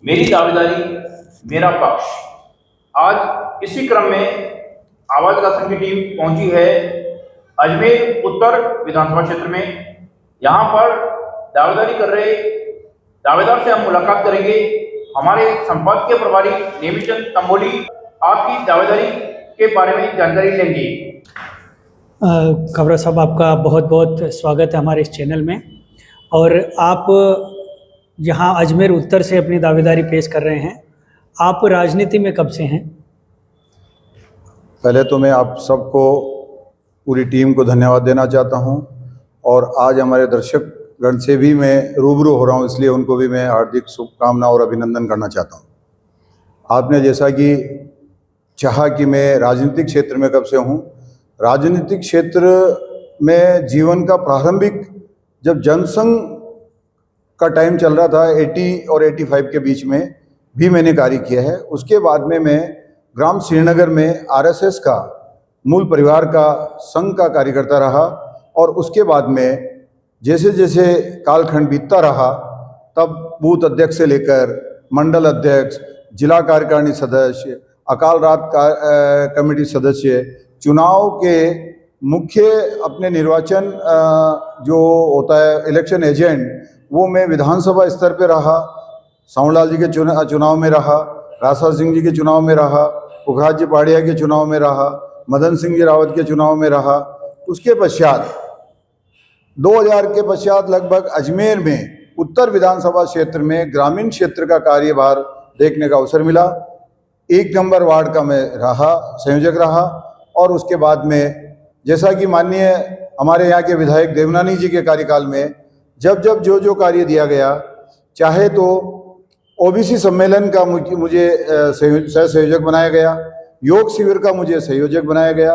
मेरी दावेदारी मेरा पक्ष। आज इसी क्रम में आवाज राशन की टीम पहुंची है अजमेर उत्तर विधानसभा क्षेत्र में। यहां पर दावेदारी कर रहे दावेदार से हम मुलाकात करेंगे। हमारे संपादकीय प्रभारी नेमीचंद तंबोली आपकी दावेदारी के बारे में जानकारी लेंगे। खबरा साहब, आपका बहुत बहुत स्वागत है हमारे इस चैनल में। और आप यहाँ अजमेर उत्तर से अपनी दावेदारी पेश कर रहे हैं। आप राजनीति में कब से हैं? पहले तो मैं आप सबको, पूरी टीम को धन्यवाद देना चाहता हूं और आज हमारे दर्शकगण से भी मैं रूबरू हो रहा हूं, इसलिए उनको भी मैं हार्दिक शुभकामना और अभिनंदन करना चाहता हूं। आपने जैसा कि चाहा कि मैं राजनीतिक क्षेत्र में कब से हूं, राजनीतिक क्षेत्र में जीवन का प्रारंभिक जब जनसंघ का टाइम चल रहा था 80 और 85 के बीच में भी मैंने कार्य किया है। उसके बाद में मैं ग्राम श्रीनगर में आरएसएस का मूल परिवार का संघ का कार्यकर्ता रहा और उसके बाद में जैसे जैसे कालखंड बीतता रहा तब बूथ अध्यक्ष से लेकर मंडल अध्यक्ष, जिला कार्यकारिणी सदस्य, अकाल रात कमेटी सदस्य, चुनाव के मुख्य अपने निर्वाचन जो होता है इलेक्शन एजेंट, वो मैं विधानसभा स्तर पे रहा, सावलाल जी के चुनाव में रहा, रासा सिंह जी के चुनाव में रहा, पुखराज जी पाड़िया के चुनाव में रहा, मदन सिंह जी रावत के चुनाव में रहा। उसके पश्चात 2000 के पश्चात लगभग अजमेर में उत्तर विधानसभा क्षेत्र में ग्रामीण क्षेत्र का कार्यभार देखने का अवसर मिला। 1 नंबर वार्ड का मैं रहा, संयोजक रहा और उसके बाद में जैसा कि माननीय हमारे यहाँ के विधायक देवनानी जी के कार्यकाल में जब जब जो कार्य दिया गया, चाहे तो ओबीसी सम्मेलन का मुझे सह संयोजक बनाया गया, योग शिविर का मुझे संयोजक बनाया गया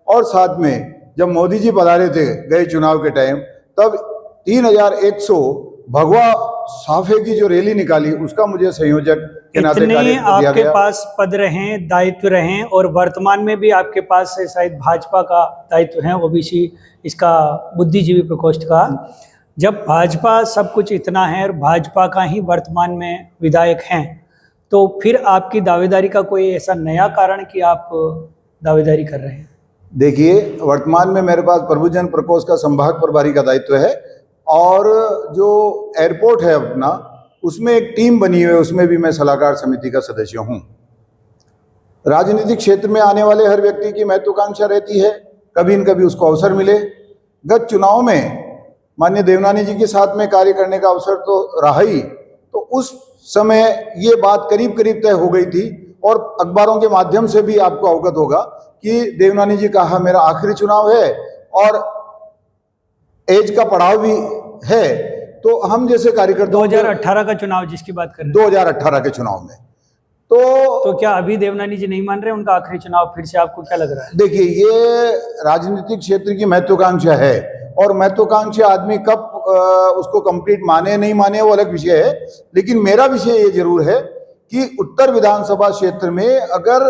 और साथ में जब मोदी जी पधारे थे गए चुनाव के टाइम, तब 3100 भगवा साफे की जो रैली निकाली उसका मुझे संयोजक के नाते कार्य दिया गया। आपके पास पद रहे, दायित्व रहे और वर्तमान में भी आपके पास शायद भाजपा का दायित्व है, ओबीसी इसका बुद्धिजीवी प्रकोष्ठ का। जब भाजपा सब कुछ इतना है और भाजपा का ही वर्तमान में विधायक हैं, तो फिर आपकी दावेदारी का कोई ऐसा नया कारण कि आप दावेदारी कर रहे हैं? देखिए, वर्तमान में मेरे पास प्रभुजन प्रकोष्ठ का संभाग प्रभारी का दायित्व है और जो एयरपोर्ट है अपना, उसमें एक टीम बनी हुई है, उसमें भी मैं सलाहकार समिति का सदस्य हूँ। राजनीतिक क्षेत्र में आने वाले हर व्यक्ति की महत्वाकांक्षा रहती है कभी न कभी उसको अवसर मिले। गत चुनाव में माननीय देवनानी जी के साथ में कार्य करने का अवसर तो रहा ही, तो उस समय ये बात करीब करीब तय हो गई थी और अखबारों के माध्यम से भी आपको अवगत होगा कि देवनानी जी कहा मेरा आखिरी चुनाव है और एज का पड़ाव भी है, तो हम जैसे कार्यकर्ता 2018 का चुनाव जिसकी बात कर रहे हैं, 2018 के चुनाव में तो क्या अभी देवनानी जी नहीं मान रहे उनका आखिरी चुनाव फिर से? आपको क्या लग रहा है? देखिए, ये राजनीतिक क्षेत्र की महत्वाकांक्षा है और महत्वाकांक्षा आदमी कब उसको कंप्लीट माने नहीं माने वो अलग विषय है, लेकिन मेरा विषय ये जरूर है कि उत्तर विधानसभा क्षेत्र में अगर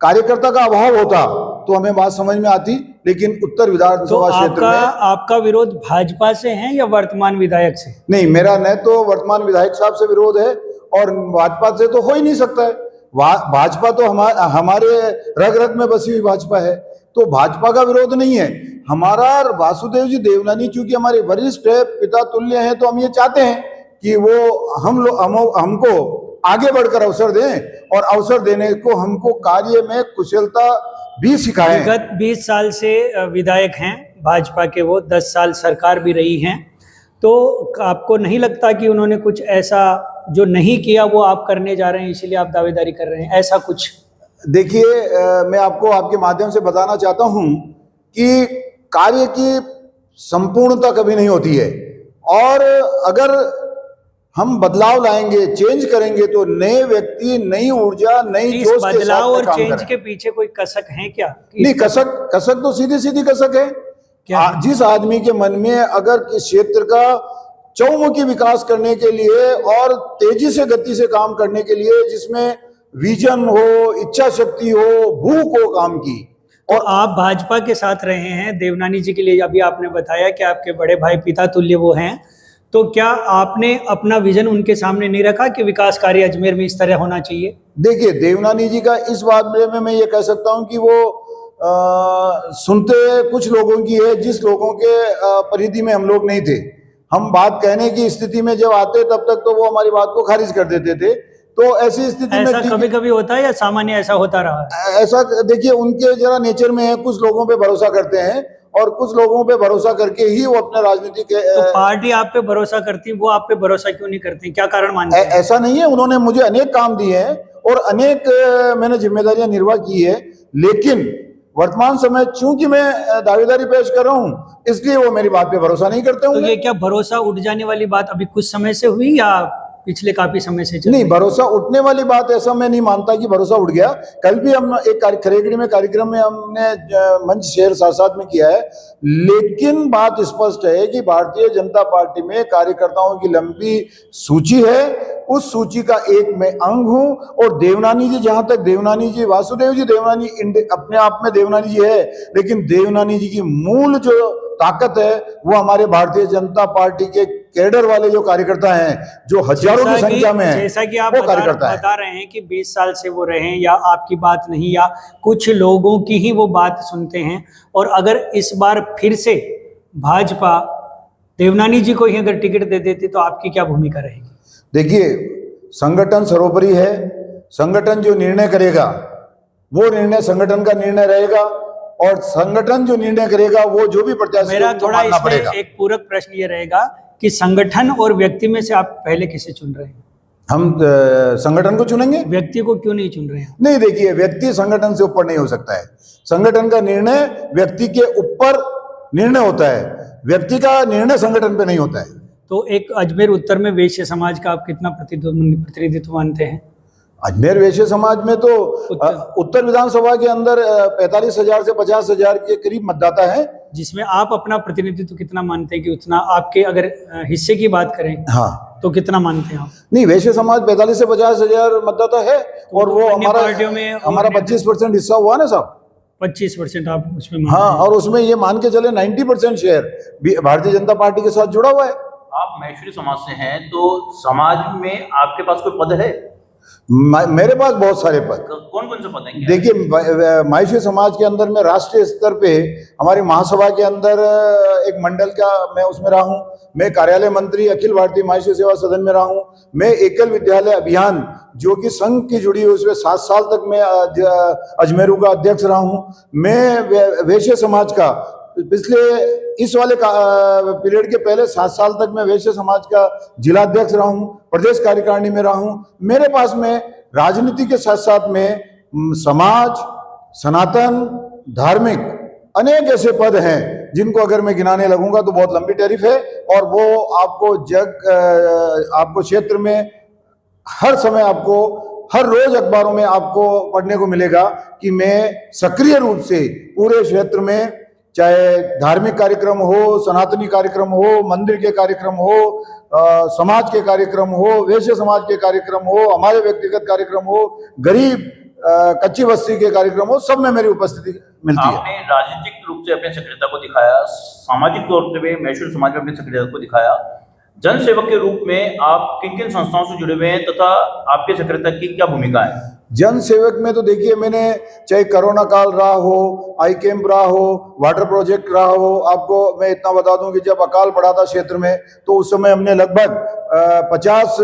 कार्यकर्ता का अभाव होता तो हमें बात समझ में आती, लेकिन उत्तर विधानसभा क्षेत्र में आपका विरोध भाजपा से है या वर्तमान विधायक से? नहीं, मेरा न तो वर्तमान विधायक साहब से विरोध है और भाजपा से तो हो ही नहीं सकता है। भाजपा तो हमारे रग रग में बसी हुई भाजपा है, तो भाजपा का विरोध नहीं है हमारा। वासुदेव जी देवनानी चूंकि हमारे वरिष्ठ है, पिता तुल्य हैं, तो हम ये चाहते हैं कि वो हमको आगे बढ़कर अवसर दें और अवसर देने को हमको कार्य में कुशलता भी सिखाएं। गत 20 साल से विधायक हैं भाजपा के, वो 10 साल सरकार भी रही हैं, तो आपको नहीं लगता कि उन्होंने कुछ ऐसा जो नहीं किया वो आप करने जा रहे हैं, इसीलिए आप दावेदारी कर रहे हैं, ऐसा कुछ? देखिए, मैं आपको आपके माध्यम से बताना चाहता हूं कि कार्य की संपूर्णता कभी नहीं होती है और अगर हम बदलाव लाएंगे, चेंज करेंगे, तो नए व्यक्ति, नई ऊर्जा, नई जोश के साथ बदलाव और काम चेंज करें। के पीछे कोई कसक है क्या? नहीं, कसक तो सीधी सीधी कसक है क्या? जिस आदमी के मन में अगर किस क्षेत्र का चौमुखी विकास करने के लिए और तेजी से गति से काम करने के लिए, जिसमें विजन हो, इच्छा शक्ति हो, भूख हो काम की, और आप भाजपा के साथ रहे हैं देवनानी जी के लिए, अभी आपने बताया कि आपके बड़े भाई पिता तुल्य वो हैं, तो क्या आपने अपना विजन उनके सामने नहीं रखा कि विकास कार्य अजमेर में इस तरह होना चाहिए? देखिए, देवनानी जी का इस बात में मैं ये कह सकता हूं कि वो सुनते कुछ लोगों की है, जिस लोगों के परिधि में हम लोग नहीं थे। हम बात कहने की स्थिति में जब आते तब तक तो वो हमारी बात को खारिज कर देते थे। तो ऐसी स्थिति में ऐसा कभी कभी होता है या सामान्य ऐसा होता रहा है? ऐसा देखिए, उनके जरा नेचर में है, कुछ लोगों पे भरोसा करते हैं और कुछ लोगों पे भरोसा करके ही वो अपने राजनीति के तो पार्टी आप पे भरोसा करती है, वो आप पे भरोसा क्यों नहीं करती? क्या कारण मानते हैं? ऐसा नहीं है, उन्होंने मुझे अनेक काम दिए हैं और अनेक मैंने जिम्मेदारियां निर्वाह की है, लेकिन वर्तमान समय चूंकि मैं दावेदारी पेश कर रहा हूं, इसलिए वो मेरी बात पे भरोसा नहीं करते तो होंगे। ये क्या भरोसा उठ जाने वाली बात अभी कुछ समय से हुई या पिछले काफी समय से चल नहीं, रही? भरोसा उठने वाली बात ऐसा मैं नहीं मानता कि भरोसा उठ गया। कल भी हम एक खरेगड़ी में कार्यक्रम में हमने मंच शेयर साथ साथ में किया है, लेकिन बात स्पष्ट है कि भारतीय जनता पार्टी में कार्यकर्ताओं की लंबी सूची है। उस सूची का एक मैं अंग हूं और देवनानी जी, जहां तक देवनानी जी, वासुदेव जी देवनानी अपने आप में देवनानी जी है, लेकिन देवनानी जी की मूल जो ताकत है वो हमारे भारतीय जनता पार्टी के कैडर वाले जो कार्यकर्ता हैं, जो हजारों की संख्या में हैं, जैसा कि आप वो कार्यकर्ता है। बता रहे हैं कि 20 साल से वो रहे या आपकी बात नहीं या कुछ लोगों की ही वो बात सुनते हैं, और अगर इस बार फिर से भाजपा देवनानी जी को ही अगर टिकट दे देती तो आपकी क्या भूमिका रहेगी? देखिए, संगठन सर्वोपरि है। संगठन जो निर्णय करेगा वो निर्णय संगठन का निर्णय रहेगा और संगठन जो निर्णय करेगा वो जो भी प्रत्याशी मेरा उनको थोड़ा मानना इसमें पड़ेगा। एक पूरक प्रश्न ये रहेगा कि संगठन और व्यक्ति में से आप पहले किसे चुन रहे हैं? हम संगठन को चुनेंगे। व्यक्ति को क्यों नहीं चुन रहे हैं? नहीं, देखिए, व्यक्ति संगठन से ऊपर नहीं हो सकता है। संगठन का निर्णय व्यक्ति के ऊपर निर्णय होता है, व्यक्ति का निर्णय संगठन पे नहीं होता है। तो एक अजमेर उत्तर में वैश्य समाज का आप कितना प्रतिनिधित्व मानते हैं? अजमेर वैश्य समाज में तो उत्तर विधानसभा के अंदर 45,000 से 50,000 के करीब मतदाता है, जिसमें आप अपना प्रतिनिधित्व कितना मानते हैं कि उतना आपके अगर हिस्से की बात करें हाँ, तो कितना मानते हैं आप? नहीं, वैश्य समाज 45 से 50,000 मतदाता है और वो अन्य पार्टियों में हमारा 25% हिस्सा हुआ ना साहब। 25% आप उसमें मानते हाँ, हैं? और उसमें ये मान के चले 90% शेयर भारतीय जनता पार्टी के साथ जुड़ा हुआ है। आप महेश्वरी समाज से हैं, तो समाज में आपके पास कोई पद है? मेरे पास बहुत सारे पद। कौन कौन से पद हैं? देखिए, माहेश्वरी समाज के अंदर मैं राष्ट्रीय स्तर पे हमारी महासभा के अंदर एक मंडल का मैं उसमें रहा हूँ। मैं कार्यालय मंत्री अखिल भारतीय माहेश्वरी सेवा सदन में रहा हूँ। मैं एकल विद्यालय अभियान जो कि संघ की जुड़ी हुई उसमें 7 साल तक मैं अजमेरू का अध्यक्ष रहा हूँ। मैं वैश्य समाज का पिछले इस वाले पीरियड के पहले 7 साल तक मैं वैश्य समाज का जिलाध्यक्ष रहा हूँ, प्रदेश कार्यकारिणी में रहा हूँ। मेरे पास में राजनीति के साथ साथ में समाज, सनातन, धार्मिक अनेक ऐसे पद हैं जिनको अगर मैं गिनाने लगूंगा तो बहुत लंबी तारीफ है, और वो आपको क्षेत्र में हर समय आपको हर रोज अखबारों में आपको पढ़ने को मिलेगा कि मैं सक्रिय रूप से पूरे क्षेत्र में, चाहे धार्मिक कार्यक्रम हो, सनातनी कार्यक्रम हो, मंदिर के कार्यक्रम हो, समाज के कार्यक्रम हो, वैश्य समाज के कार्यक्रम हो, हमारे व्यक्तिगत कार्यक्रम हो, गरीब कच्ची बस्ती के कार्यक्रम हो, सब में मेरी उपस्थिति मिलती है। आपने राजनीतिक रूप से अपने सक्रियता को दिखाया, सामाजिक तौर पे महेश्वरी समाज में अपनी सक्रियता को दिखाया, जन सेवक के रूप में आप किन किन संस्थाओं से जुड़े हुए हैं तथा आपकी सक्रियता की क्या भूमिका है? जन सेवक में तो देखिए, मैंने चाहे कोरोना काल रहा हो, आई कैंप रहा हो, वाटर प्रोजेक्ट रहा हो, आपको मैं इतना बता दूं कि जब अकाल पड़ा था क्षेत्र में तो उस समय हमने लगभग 50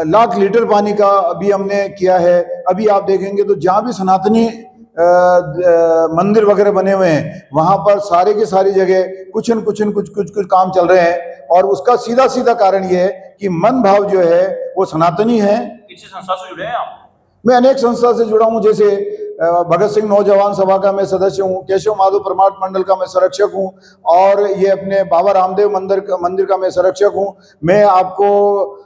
लाख लीटर पानी का अभी हमने किया है। अभी आप देखेंगे तो जहाँ भी सनातनी मंदिर वगैरह बने हुए हैं वहां पर सारे की सारी जगह कुछ काम चल रहे हैं, और उसका सीधा सीधा कारण ये है कि मन भाव जो है वो सनातनी है। किसी संस्था से जुड़े हैं आप? मैं अनेक संस्था से जुड़ा हूं, जैसे भगत सिंह नौजवान सभा का मैं सदस्य हूं, केशव माधव परमार्थ मंडल का मैं संरक्षक हूं, और ये अपने बाबा रामदेव मंदिर का मैं संरक्षक हूं। मैं आपको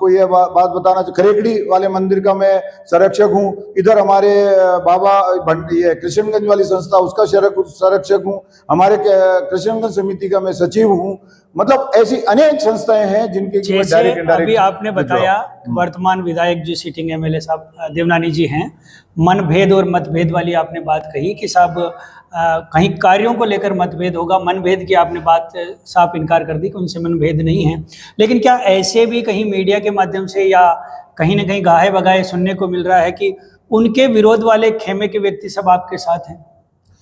ये बात बताना चाहिए, खरेगड़ी वाले मंदिर का मैं संरक्षक हूं। इधर हमारे बाबा ये कृष्णगंज वाली संस्था उसका संरक्षक हूं। हमारे कृष्णगंज समिति का मैं सचिव हूं। मतलब ऐसी अनेक संस्थाएं हैं जिनके जैसे अभी आपने बताया वर्तमान विधायक जो सिटिंग एमएलए साहब देवनानी जी हैं, मनभेद और मतभेद वाली आपने बात कही कि साहब कहीं कार्यों को लेकर मतभेद होगा, मनभेद की आपने बात साफ इनकार कर दी कि उनसे मनभेद नहीं है, लेकिन क्या ऐसे भी कहीं मीडिया के माध्यम से या कहीं ना कहीं गाहे बगाहे सुनने को मिल रहा है कि उनके विरोध वाले खेमे के व्यक्ति सब आपके साथ हैं?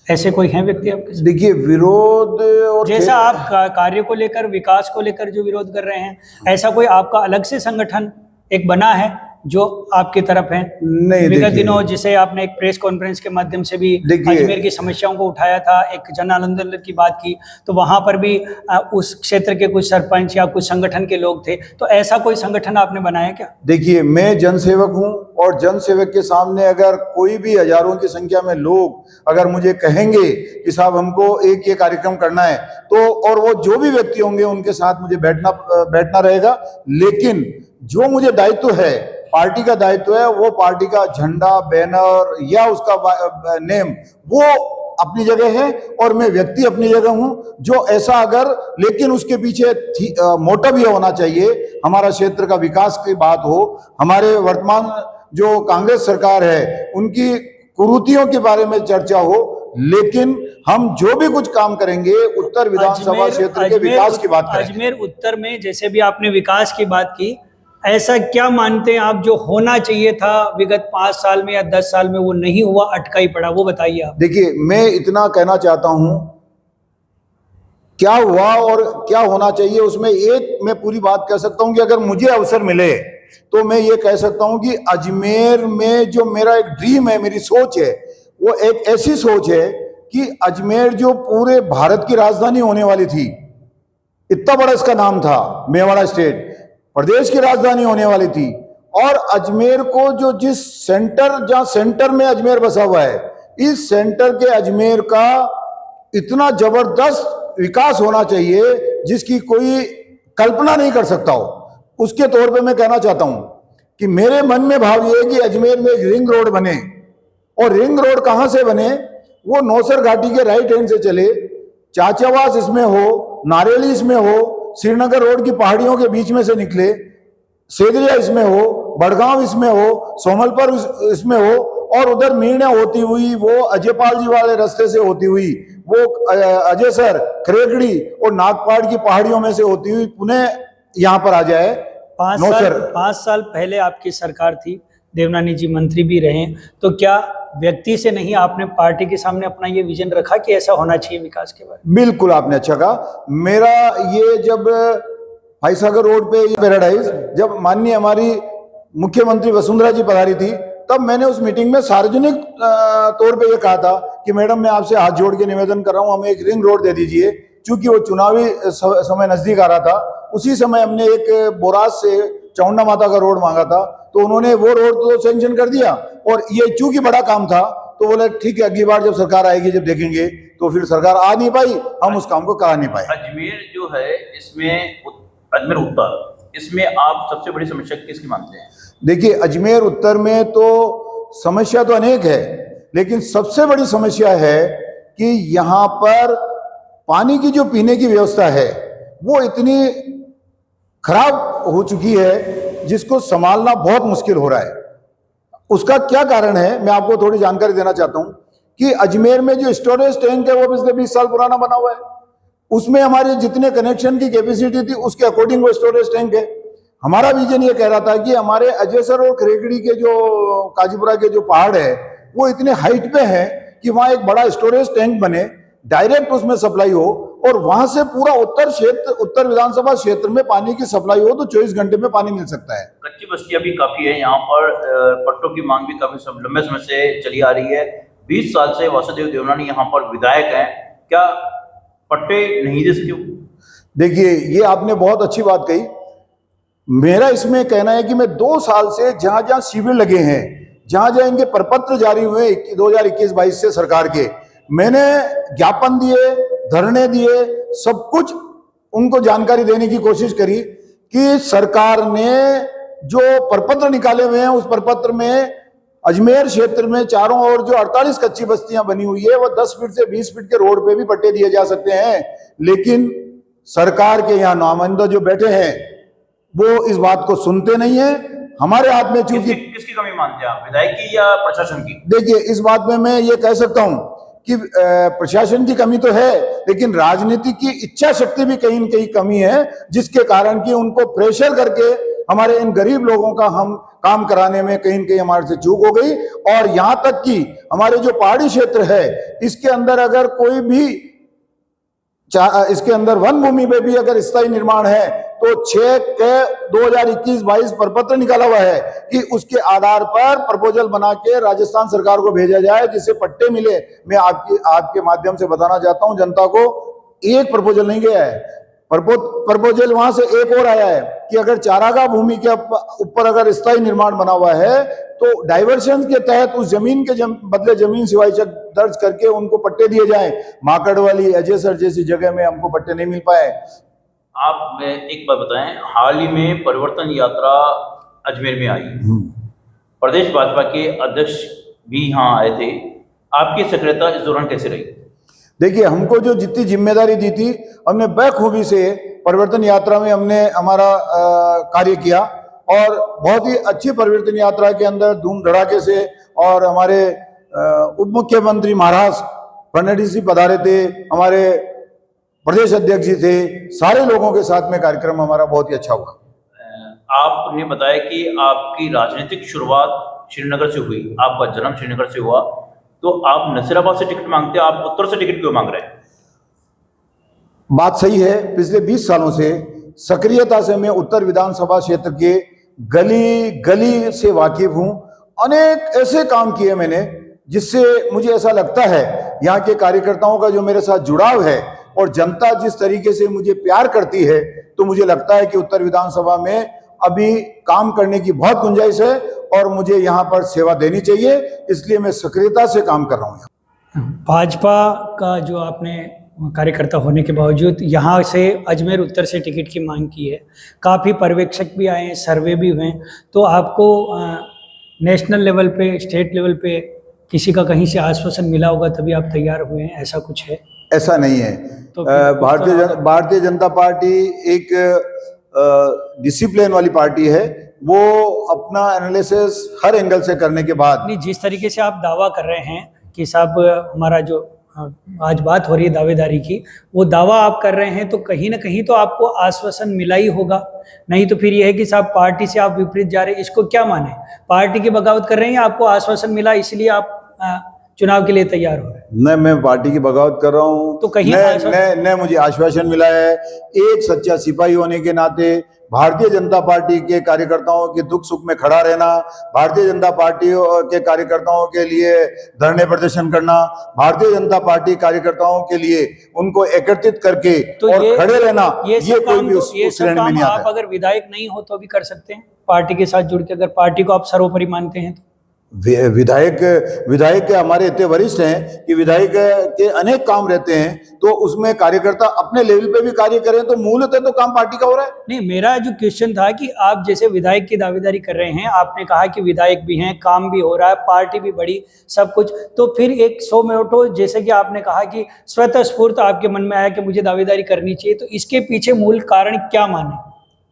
ऐसे कोई हैं व्यक्ति आपके साथ? देखिए, विरोध और जैसा आप कार्य को लेकर, विकास को लेकर जो विरोध कर रहे हैं, ऐसा कोई आपका अलग से संगठन एक बना है जो आपकी तरफ है? नहीं, विगत देखिए, दिनों जिसे आपने एक प्रेस कॉन्फ्रेंस के माध्यम से भी देखिए, अजमेर की समस्याओं को उठाया था, एक जन आंदोलन की बात की, तो वहां पर भी उस क्षेत्र के कुछ सरपंच या कुछ संगठन के लोग थे, तो ऐसा कोई संगठन आपने बनाया क्या? देखिए, मैं जनसेवक हूं और जनसेवक के सामने अगर कोई भी हजारों की संख्या में लोग अगर मुझे कहेंगे कि साहब हमको एक ये कार्यक्रम करना है, तो और वो जो भी व्यक्ति होंगे उनके साथ मुझे बैठना रहेगा। लेकिन जो मुझे दायित्व है, पार्टी का दायित्व है, वो पार्टी का झंडा, बैनर या उसका नेम वो अपनी जगह है और मैं व्यक्ति अपनी जगह हूं। जो ऐसा अगर, लेकिन उसके पीछे मोटिव ये होना चाहिए, हमारा क्षेत्र का विकास की बात हो, हमारे वर्तमान जो कांग्रेस सरकार है उनकी कुरीतियों के बारे में चर्चा हो, लेकिन हम जो भी कुछ काम करेंगे उत्तर विधानसभा क्षेत्र के विकास की बात करें। अजमेर उत्तर में जैसे भी आपने विकास की बात की, ऐसा क्या मानते हैं आप जो होना चाहिए था विगत 5 साल में या 10 साल में वो नहीं हुआ, अटका ही पड़ा, वो बताइए आप। देखिए, मैं इतना कहना चाहता हूं, क्या हुआ और क्या होना चाहिए उसमें एक मैं पूरी बात कह सकता हूं कि अगर मुझे अवसर मिले तो मैं ये कह सकता हूं कि अजमेर में जो मेरा एक ड्रीम है, मेरी सोच है, वो एक ऐसी सोच है कि अजमेर जो पूरे भारत की राजधानी होने वाली थी, इतना बड़ा इसका नाम था, मेवाड़ा स्टेट प्रदेश की राजधानी होने वाली थी, और अजमेर को जो जिस सेंटर, जहां सेंटर में अजमेर बसा हुआ है, इस सेंटर के अजमेर का इतना जबरदस्त विकास होना चाहिए जिसकी कोई कल्पना नहीं कर सकता हो। उसके तौर पे मैं कहना चाहता हूं कि मेरे मन में भाव ये है कि अजमेर में एक रिंग रोड बने, और रिंग रोड कहां से बने? वो नौसर घाटी के राइट हैंड से चले, चाचावास इसमें हो, नारेली इसमें हो, श्रीनगर रोड की पहाड़ियों के बीच में से निकले, सेदरिया इसमें हो, बड़गांव इसमें हो, सोमलपुर इसमें हो, और उधर मीणा होती हुई वो अजयपाल जी वाले रास्ते से होती हुई वो अजयसर, खरेगड़ी और नागपाड़ की पहाड़ियों में से होती हुई पुणे यहाँ पर आ जाए। 5 साल पहले आपकी सरकार थी, देवनानी जी मंत्री भी रहे, तो क्या व्यक्ति से नहीं आपने पार्टी के सामने अपना ये विजन रखा कि ऐसा होना चाहिए विकास के बारे में? बिल्कुल, आपने अच्छा कहा। मेरा ये जब भाईसागर रोड पे ये पैराडाइज, जब माननीय हमारी मुख्यमंत्री वसुंधरा जी पधारी थी, तब मैंने उस मीटिंग में सार्वजनिक तौर पे ये कहा था कि मैडम मैं आपसे हाथ जोड़ के निवेदन कर रहा हूं, हमें एक रिंग रोड दे दीजिए, क्योंकि वो चुनावी समय नजदीक आ रहा था। उसी समय हमने एक बोरास से चामुंडा माता का रोड मांगा था, तो उन्होंने वो रोड तो सेंक्शन कर दिया, और ये चूंकि बड़ा काम था तो बोले ठीक है, अगली बार जब सरकार आएगी जब देखेंगे, तो फिर सरकार आ नहीं पाई, हम उस काम को करा नहीं पाए। अजमेर जो है इसमें, अजमेर उत्तर, इसमें आप सबसे बड़ी समस्या किसकी मानते हैं? देखिए, अजमेर उत्तर में तो समस्या तो अनेक है, लेकिन सबसे बड़ी समस्या है कि यहाँ पर पानी की जो पीने की व्यवस्था है वो इतनी खराब हो चुकी है जिसको संभालना बहुत मुश्किल हो रहा है। उसका क्या कारण है, मैं आपको थोड़ी जानकारी देना चाहता हूं कि अजमेर में जो स्टोरेज टैंक है वो पिछले 20 साल पुराना बना हुआ है, उसमें हमारे जितने कनेक्शन की कैपेसिटी थी उसके अकॉर्डिंग वो स्टोरेज टैंक है। हमारा विजन ये कह रहा था कि हमारे अजयसर और खरेगड़ी के जो काजीपुरा के जो पहाड़ है वो इतने हाइट पे है कि वहां एक बड़ा स्टोरेज टैंक बने, डायरेक्ट उसमें सप्लाई हो, और वहां से पूरा उत्तर विधानसभा क्षेत्र में पानी की सप्लाई हो, तो 24 घंटे में पानी मिल सकता है। कच्ची बस्तियां भी काफी है यहाँ पर, पट्टों की मांग भी काफी लंबे समय से चली आ रही है। 20 साल से वासुदेव देवनानी यहाँ पर विधायक हैं, क्या पट्टे नहीं दे सकते? देखिए, ये आपने बहुत अच्छी बात कही। मेरा इसमें कहना है कि मैं 2 साल से जहां जहां शिविर लगे हैं, जहां जहां इनके प्रपत्र जारी हुए 2021-22 से सरकार के, मैंने ज्ञापन दिए, धरने दिए, सब कुछ उनको जानकारी देने की कोशिश करी कि सरकार ने जो प्रपत्र निकाले हुए हैं उस प्रपत्र में अजमेर क्षेत्र में चारों ओर जो 48 कच्ची बस्तियां बनी हुई है वो 10 फीट से 20 फीट के रोड पे भी पट्टे दिए जा सकते हैं, लेकिन सरकार के यहाँ नुमाइंदे जो बैठे हैं वो इस बात को सुनते नहीं है। हमारे हाथ में चूंकि किसकी कमी मानते हैं आप, विधायक की या प्रशासन की? देखिए, इस बात में मैं ये कह सकता हूं कि प्रशासन की कमी तो है, लेकिन राजनीति की इच्छा शक्ति भी कहीं न कहीं कमी है, जिसके कारण कि उनको प्रेशर करके हमारे इन गरीब लोगों का हम काम कराने में कहीं न कहीं हमारे से चूक हो गई। और यहां तक कि हमारे जो पहाड़ी क्षेत्र है, इसके अंदर अगर कोई भी इसके अंदर वन भूमि में भी अगर स्थायी निर्माण है तो 6 के 2021-22 प्रपत्र निकाला हुआ है कि उसके आधार पर प्रपोजल बना के राजस्थान सरकार को भेजा जाए, जिससे पट्टे मिले। मैं आपके माध्यम से बताना चाहता हूं जनता को, एक प्रपोजल नहीं गया है, प्रपोजल वहां से एक और आया है कि अगर चारागाह भूमि के ऊपर अगर स्थायी निर्माण बना हुआ है तो डाइवर्शन के तहत उस जमीन के बदले जमीन सिवाय दर्ज करके उनको पट्टे दिए जाएं। माकड़वाली, अजयसर जैसी जगह में हमको पट्टे नहीं मिल पाए। आप एक बात बताएं, हाल ही में परिवर्तन यात्रा अजमेर में आई, प्रदेश भाजपा के अध्यक्ष भी यहाँ आए थे, आपकी सक्रियता इस दौरान कैसे रही? देखिए, हमको जो जितनी जिम्मेदारी दी थी हमने बखूबी से परिवर्तन यात्रा में हमने हमारा कार्य किया और बहुत ही अच्छी परिवर्तन यात्रा के अंदर धूम धड़ाके से, और हमारे उप मुख्यमंत्री महाराज फडणवीस जी पधारे थे, हमारे प्रदेश अध्यक्ष जी थे, सारे लोगों के साथ में कार्यक्रम हमारा बहुत ही अच्छा हुआ। आपने बताया कि आपकी राजनीतिक शुरुआत श्रीनगर से हुई, आपका जन्म श्रीनगर से हुआ, तो आप नसीराबाद से टिकट मांगते हैं, आप उत्तर से टिकट क्यों मांग रहे हैं? बात सही है, पिछले 20 सालों से सक्रियता से मैं उत्तर विधानसभा क्षेत्र के गली गली से वाकिफ हूं। अनेक ऐसे काम किए मैंने जिससे मुझे ऐसा लगता है यहाँ के कार्यकर्ताओं का जो मेरे साथ जुड़ाव है और जनता जिस तरीके से मुझे प्यार करती है, तो मुझे लगता है कि उत्तर विधानसभा में अभी काम करने की बहुत गुंजाइश है और मुझे यहाँ पर सेवा देनी चाहिए, इसलिए मैं सक्रियता से काम कर रहा हूँ। भाजपा का जो आपने कार्यकर्ता होने के बावजूद यहाँ से अजमेर उत्तर से टिकट की मांग की है, काफ़ी पर्यवेक्षक भी आए हैं, सर्वे भी हुए, तो आपको नेशनल लेवल पे, स्टेट लेवल पे किसी का कहीं से आश्वासन मिला होगा तभी आप तैयार हुए हैं, ऐसा कुछ है? ऐसा नहीं है। तो भारतीय जनता पार्टी एक डिसिप्लिन वाली पार्टी है, वो अपना एनालिसिस हर एंगल से करने के बाद। नहीं, जिस तरीके से आप दावा कर रहे हैं कि साहब हमारा जो आज बात हो रही है दावेदारी की, वो दावा आप कर रहे हैं तो कहीं ना कहीं तो आपको आश्वासन मिला ही होगा, नहीं तो फिर यह है कि साहब पार्टी से आप विपरीत जा रहे हैं, इसको क्या माने? पार्टी की बगावत कर रहे हैं, आपको आश्वासन मिला इसलिए आप चुनाव के लिए तैयार हो रहे हैं? न मैं पार्टी की बगावत कर रहा हूँ, तो कहीं न मुझे आश्वासन मिला है। एक सच्चा सिपाही होने के नाते भारतीय जनता पार्टी के कार्यकर्ताओं के दुख सुख में खड़ा रहना, भारतीय जनता पार्टी के कार्यकर्ताओं के लिए धरने प्रदर्शन करना, भारतीय जनता पार्टी कार्यकर्ताओं के लिए उनको एकत्रित करके तो और खड़े रहना, ये कोई भी उस श्रेणी में नहीं आता। आप अगर विधायक नहीं हो तो भी कर सकते हैं पार्टी के साथ जुड़ के, अगर पार्टी को आप सर्वोपरि मानते हैं तो। विधायक के हमारे इतने वरिष्ठ हैं कि विधायक के अनेक काम रहते हैं, तो उसमें कार्यकर्ता अपने लेवल पे भी कार्य करें तो मूलतः तो काम पार्टी का हो रहा है। नहीं, मेरा जो क्वेश्चन था कि आप जैसे विधायक की दावेदारी कर रहे हैं, आपने कहा कि विधायक भी हैं, काम भी हो रहा है, पार्टी भी बड़ी, सब कुछ, तो फिर एक 100 में उठो, जैसे कि आपने कहा कि स्वतः स्फूर्त आपके मन में आया कि मुझे दावेदारी करनी चाहिए, तो इसके पीछे मूल कारण क्या माने?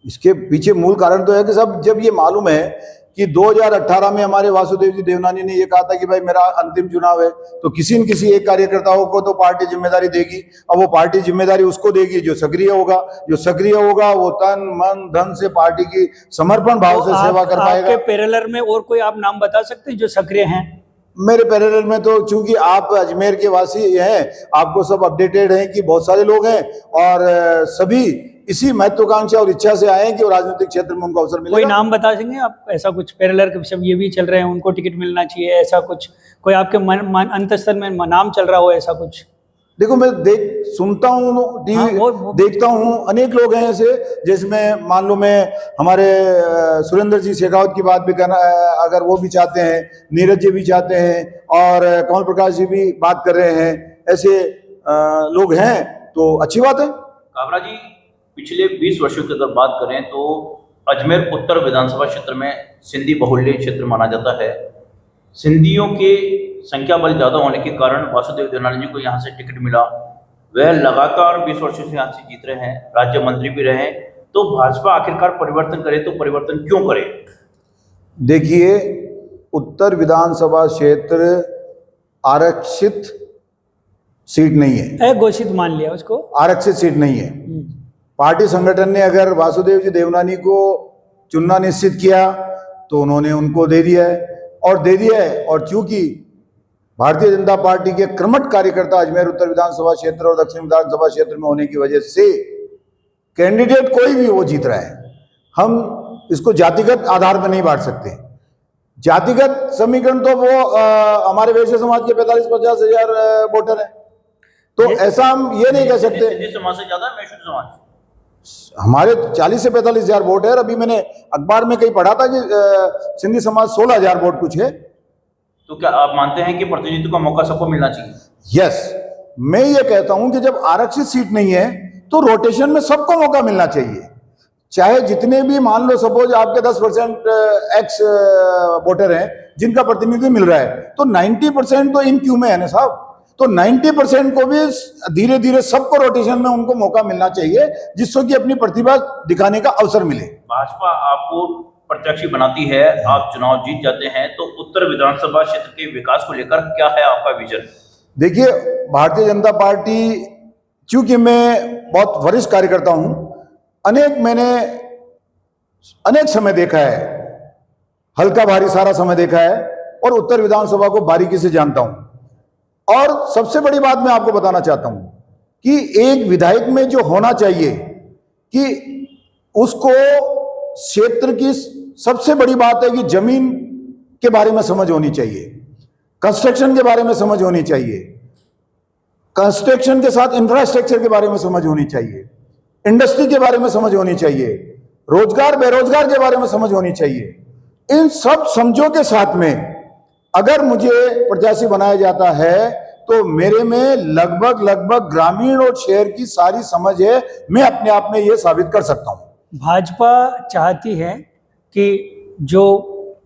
इसके पीछे मूल कारण तो है कि साहब, जब ये मालूम है कि 2018 में हमारे वासुदेव जी देवनानी ने ये कहा था कि भाई मेरा अंतिम चुनाव है, तो किसी न किसी एक कार्यकर्ताओं को तो पार्टी जिम्मेदारी देगी। अब वो पार्टी जिम्मेदारी उसको देगी जो सक्रिय होगा, वो तन मन धन से पार्टी की समर्पण भाव से सेवा कर पाएगा। आपके पैरेलल में और कोई आप नाम बता सकते हैं जो सक्रिय हैं? मेरे पैरेलल में तो चूंकि आप अजमेर के वासी हैं, आपको सब अपडेटेड हैं कि बहुत सारे लोग हैं और सभी इसी महत्वाकांक्षा और इच्छा से आए हैं कि राजनीतिक क्षेत्र में उनको अवसर मिलेगा। कोई नाम बता देंगे आप? ऐसा कुछ पैरेलल के सब ये भी चल रहे हैं, उनको टिकट मिलना चाहिए, ऐसा कुछ कोई आपके अंतस्तर में नाम चल रहा हो, ऐसा कुछ? देखो, मैं सुनता हूँ, टीवी देखता हूँ, अनेक लोग हैं ऐसे, जिसमें मान लो मैं हमारे सुरेंद्र जी शेखावत की बात भी करना, अगर वो भी चाहते हैं, नीरज जी भी चाहते हैं और कमल प्रकाश जी भी बात कर रहे हैं, ऐसे लोग हैं तो अच्छी बात है। काबरा जी, पिछले 20 वर्षों की अगर बात करें तो अजमेर उत्तर विधानसभा क्षेत्र में सिंधी बहुल्य क्षेत्र माना जाता है। सिंधियों के संख्या बल ज़्यादा होने के कारण वासुदेव देवनानी जी को यहाँ से टिकट मिला। वह लगातार 20 वर्षों से यहाँ से जीत रहे हैं, राज्य मंत्री भी रहे, तो भाजपा आखिरकार परिवर्तन करे तो परिवर्तन क्यों करे? देखिए, उत्तर विधानसभा क्षेत्र आरक्षित सीट नहीं है, अघोषित मान लिया उसको। आरक्षित सीट नहीं है। पार्टी संगठन ने अगर वासुदेव जी देवनानी को चुनना निश्चित किया तो उन्होंने उनको दे दिया है। और चूंकि भारतीय जनता पार्टी के कर्मठ कार्यकर्ता अजमेर उत्तर विधानसभा क्षेत्र और दक्षिण विधानसभा क्षेत्र में होने की वजह से कैंडिडेट कोई भी वो जीत रहा है। हम इसको जातिगत आधार पर नहीं बांट सकते। जातिगत समीकरण तो वो हमारे वैश्य समाज के 45-50 हजार वोटर है, तो ऐसा हम ये नहीं कह सकते। सिंधी समाज से ज्यादा मैशूर समाज हमारे 40 से 45 हजार वोट है। अभी मैंने अखबार में कहीं पढ़ा था कि सिंधी समाज 16 हजार वोट कुछ है। तो क्या आप मानते हैं कि प्रतिनिधित्व का मौका सबको मिलना चाहिए? यस, मैं ये कहता हूं कि जब आरक्षित सीट नहीं है तो रोटेशन में सबको मौका मिलना चाहिए। चाहे जितने भी, मान लो सपोज आपके 10% एक्स वोटर हैं जिनका प्रतिनिधित्व मिल रहा है, तो 90% तो इन क्यू में है ना साहब। तो 90% को भी धीरे धीरे सबको रोटेशन में उनको मौका मिलना चाहिए, जिससे कि अपनी प्रतिभा दिखाने का अवसर मिले। भाजपा आपको प्रत्याशी बनाती है, आप चुनाव जीत जाते हैं, तो उत्तर विधानसभा क्षेत्र के विकास को लेकर क्या है आपका विजन? देखिए, भारतीय जनता पार्टी, चूंकि मैं बहुत वरिष्ठ कार्यकर्ता हूं, मैंने अनेक समय देखा है, हल्का भारी सारा समय देखा है, और उत्तर विधानसभा को बारीकी से जानता हूं। और सबसे बड़ी बात मैं आपको बताना चाहता हूं कि एक विधायक में जो होना चाहिए कि उसको क्षेत्र की सबसे बड़ी बात है कि जमीन के बारे में समझ होनी चाहिए, कंस्ट्रक्शन के बारे में समझ होनी चाहिए, कंस्ट्रक्शन के साथ इंफ्रास्ट्रक्चर के बारे में समझ होनी चाहिए, इंडस्ट्री के बारे में समझ होनी चाहिए, रोजगार बेरोजगार के बारे में समझ होनी चाहिए। इन सब समझों के साथ में अगर मुझे प्रत्याशी बनाया जाता है तो मेरे में लगभग ग्रामीण और शहर की सारी समझ है। मैं अपने आप में यह साबित कर सकता हूं। भाजपा चाहती है कि जो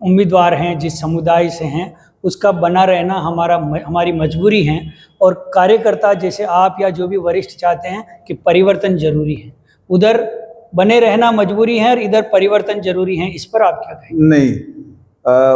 उम्मीदवार हैं, जिस समुदाय से हैं, उसका बना रहना हमारी मजबूरी है, और कार्यकर्ता जैसे आप या जो भी वरिष्ठ चाहते हैं कि परिवर्तन जरूरी है। उधर बने रहना मजबूरी है और इधर परिवर्तन जरूरी है। इस पर आप क्या कहेंगे? नहीं,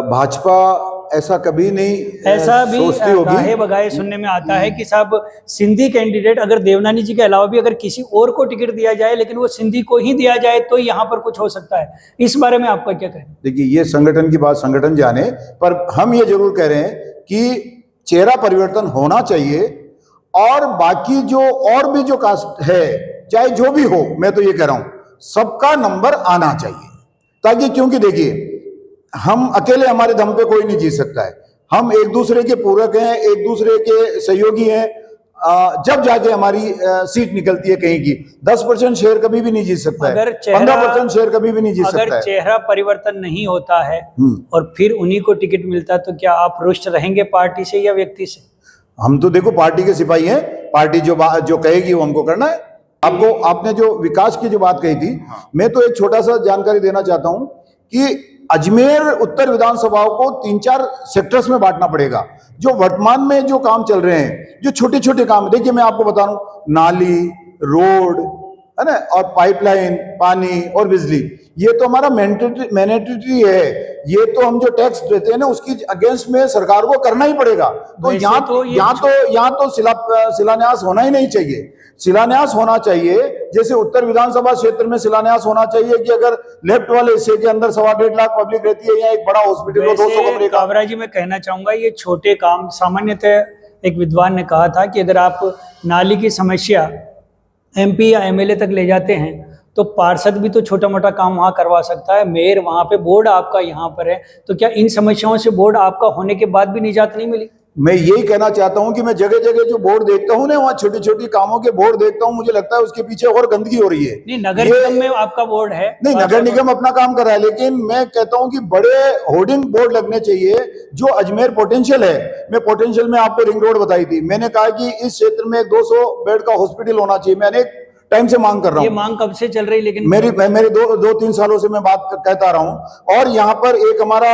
भाजपा ऐसा कभी नहीं ऐसा भी सोचती होगी। गाहे बगाहे सुनने में आता है कि साहब सिंधी कैंडिडेट अगर देवनानी जी के अलावा भी अगर किसी और को टिकट दिया जाए, लेकिन वो सिंधी को ही दिया जाए, तो यहाँ पर कुछ हो सकता है। इस बारे में आपका क्या कहना? देखिए, ये संगठन की बात संगठन जाने, पर हम ये जरूर कह रहे हैं कि चेहरा परिवर्तन होना चाहिए, और बाकी जो और भी जो कास्ट है, चाहे जो भी हो, मैं तो ये कह रहा हूं सबका नंबर आना चाहिए। ताकि, क्योंकि देखिए, हम अकेले हमारे दम पे कोई नहीं जीत सकता है। हम एक दूसरे के पूरक हैं, एक दूसरे के सहयोगी हैं। जब जाके हमारी सीट निकलती है कहीं की, 10% शेयर कभी भी नहीं जीत सकता है, 15% शेयर कभी भी नहीं जीत सकता है। अगर चेहरा परिवर्तन नहीं होता है और फिर उन्हीं को टिकट मिलता है, तो क्या आप रुष्ट रहेंगे पार्टी से या व्यक्ति से? हम तो देखो पार्टी के सिपाही हैं। पार्टी जो कहेगी वो हमको करना है। आपने जो विकास की जो बात कही थी, मैं तो एक छोटा सा जानकारी देना चाहता हूं कि अजमेर उत्तर विधानसभा को 3-4 सेक्टर्स में बांटना पड़ेगा। जो वर्तमान में जो काम चल रहे हैं, जो छोटे छोटे काम, देखिए मैं आपको बता रहा हूं, नाली, रोड है ना, और पाइपलाइन, पानी और बिजली, ये तो हमारा मैंडेटरी है। ये तो हम जो टैक्स देते हैं ना, उसकी अगेंस्ट में सरकार को करना ही पड़ेगा। तो यहाँ तो शिलान्यास होना ही नहीं चाहिए। शिलान्यास होना चाहिए, जैसे उत्तर विधानसभा क्षेत्र में शिलान्यास होना चाहिए कि अगर लेफ्ट वाले हिस्से के अंदर 1.25 लाख पब्लिक रहती है, या एक बड़ा हॉस्पिटल हो 200 कमरे का। काबरा जी, मैं कहना चाहूंगा ये छोटे काम, सामान्यतः एक विद्वान ने कहा था कि अगर आप नाली की समस्या MP या MLA तक ले जाते हैं तो पार्षद भी तो छोटा मोटा काम वहां करवा सकता है, मेयर वहां पे, बोर्ड आपका यहाँ पर है। तो क्या इन समस्याओं से बोर्ड आपका होने के बाद भी निजात नहीं मिली? मैं यही कहना चाहता हूं कि मैं जगह जगह जो बोर्ड देखता हूं ना, वहाँ छोटी छोटी कामों के बोर्ड देखता हूं, मुझे लगता है उसके पीछे और गंदगी हो रही है। नहीं, नगर निगम में आपका बोर्ड है। नहीं, नगर निगम अपना काम कर रहा है, लेकिन मैं कहता हूं कि बड़े होर्डिंग बोर्ड लगने चाहिए। जो अजमेर पोटेंशियल है, मैं पोटेंशियल में आपको रिंग रोड बताई थी, मैंने कहा कि इस क्षेत्र में 200 बेड का हॉस्पिटल होना चाहिए। मैंने टाइम से मांग कर रहा हूँ। ये मांग कब से चल रही? लेकिन मेरी 2-3 सालों से मैं बात कहता रहा हूँ। और यहाँ पर एक हमारा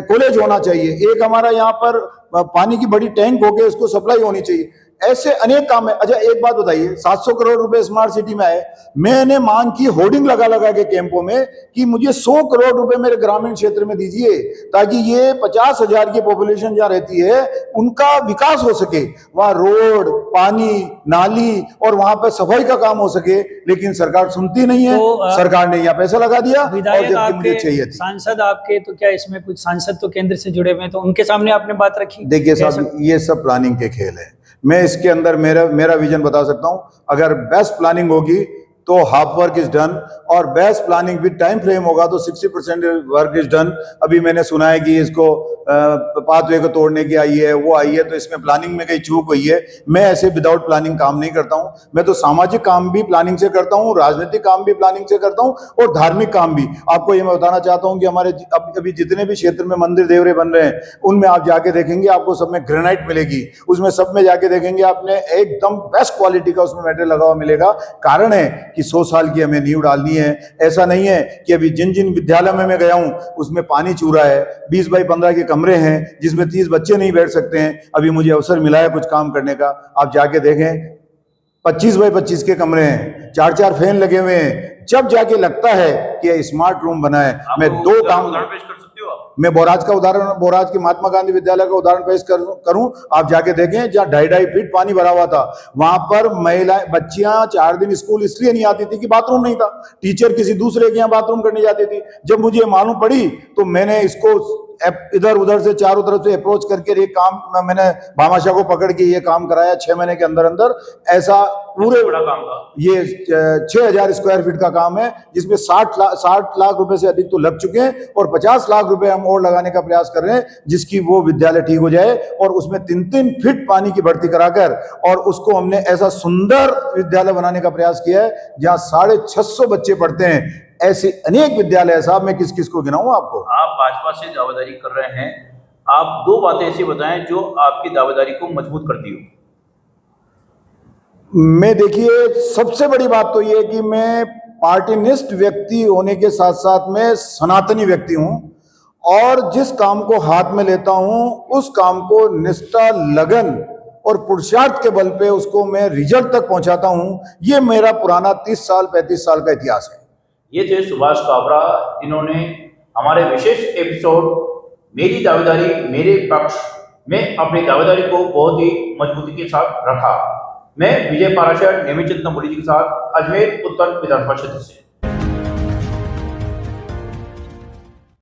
कॉलेज होना चाहिए, एक हमारा यहाँ पर पानी की बड़ी टैंक होके उसको सप्लाई होनी चाहिए। ऐसे अनेक काम है। अच्छा एक बात बताइए, 700 करोड़ रुपए स्मार्ट सिटी में आए, मैंने मांग की होर्डिंग लगा लगा के कैंपों में कि मुझे 100 करोड़ रुपए मेरे ग्रामीण क्षेत्र में दीजिए, ताकि ये 50,000 की पॉपुलेशन जहां रहती है उनका विकास हो सके, वहां रोड, पानी, नाली और वहां पर सफाई का काम हो सके। लेकिन सरकार सुनती नहीं है, सरकार ने यहाँ पैसा लगा दिया और विधायक जबकि मुझे चाहिए आपके, थी। सांसद आपके, तो क्या इसमें कुछ सांसद तो केंद्र से जुड़े हुए हैं, तो उनके सामने आपने बात रखी? देखिए साहब, ये सब प्लानिंग के खेल है। मैं इसके अंदर मेरा विजन बता सकता हूं। अगर बेस्ट प्लानिंग होगी तो हाफ वर्क इज डन, और best planning with time frame होगा तो 60% वर्क इज डन। अभी मैंने सुना है कि इसको पाथवे को तोड़ने की आई है, वो आई है, तो इसमें प्लानिंग में कहीं चूक हुई है। मैं ऐसे विदाउट प्लानिंग काम नहीं करता हूं। मैं तो सामाजिक काम भी प्लानिंग से करता हूं, राजनीतिक काम भी प्लानिंग से करता हूं और धार्मिक काम भी। आपको ये मैं बताना चाहता हूं कि हमारे अभी जितने भी क्षेत्र में मंदिर देवरे बन रहे हैं, उनमें आप जाके देखेंगे आपको सब में ग्रेनाइट मिलेगी, उसमें सब में जाके देखेंगे आपने एकदम बेस्ट क्वालिटी का उसमें मेटेरियल लगा हुआ मिलेगा। कारण है कि 100 साल की हमें नींव डालनी है। ऐसा नहीं है कि अभी जिन जिन विद्यालय में मैं गया हूं उसमें पानी चूरा है, 20 बाई 15 के कमरे हैं जिसमें 30 बच्चे नहीं बैठ सकते हैं। अभी मुझे अवसर मिला है कुछ काम करने का, आप जाके देखें 25 बाई 25 के कमरे हैं, 4-4 फैन लगे हुए हैं, जब जाके लगता है कि ये स्मार्ट रूम बना है। मैं दो काम पेश कर सकते हो आप? मैं बोराज का उदाहरण, बोराज के महात्मा गांधी विद्यालय का उदाहरण पेश करूं, आप जाके देखें, जहां 2.5 फीट पानी भरा हुआ था, वहां पर महिलाएं, बच्चियां 4 दिन स्कूल इसलिए नहीं आती थी कि बाथरूम नहीं था, टीचर किसी दूसरे के यहाँ बाथरूम करने जाती थी। जब मुझे मालूम पड़ी तो मैंने इसको इधर उधर से चारों तरफ से अप्रोच करके एक काम मैंने भामाशाह को पकड़ के ये काम कराया 6 महीने के अंदर अंदर। ऐसा पूरे बड़ा काम था ये 6,000 स्क्वायर फीट का काम है, जिसमें 60 लाख रुपए से अधिक तो लग चुके हैं और 50 लाख रुपए हम और लगाने का प्रयास कर रहे हैं, जिसकी वो विद्यालय ठीक हो जाए और उसमें 3-3 फीट पानी की भर्ती कराकर और उसको हमने ऐसा सुंदर विद्यालय बनाने का प्रयास किया है जहां 650 बच्चे पढ़ते हैं। ऐसे अनेक विद्यालय है साहब, मैं किस किस को गिनाऊं आपको। आप भाजपा से दावेदारी कर रहे हैं, आप 2 बातें ऐसी बताएं जो आपकी दावेदारी को मजबूत करती हो। मैं देखिए, सबसे बड़ी बात तो ये कि मैं पार्टीनिस्ट व्यक्ति होने के साथ साथ में सनातनी व्यक्ति हूं, और जिस काम को हाथ में लेता हूं उस काम को निष्ठा, लगन और पुरुषार्थ के बल पे उसको मैं रिजल्ट तक पहुंचाता हूं। ये मेरा पुराना 30 साल 35 साल का इतिहास है। ये थे सुभाष काबरा, जिन्होंने हमारे विशेष एपिसोड मेरी दावेदारी मेरे पक्ष में अपनी दावेदारी को बहुत ही मजबूती के साथ रखा। मैं विजय पाराशर, नेमिचंद तंबोली जी के साथ अजमेर उत्तर विधानसभा क्षेत्र से।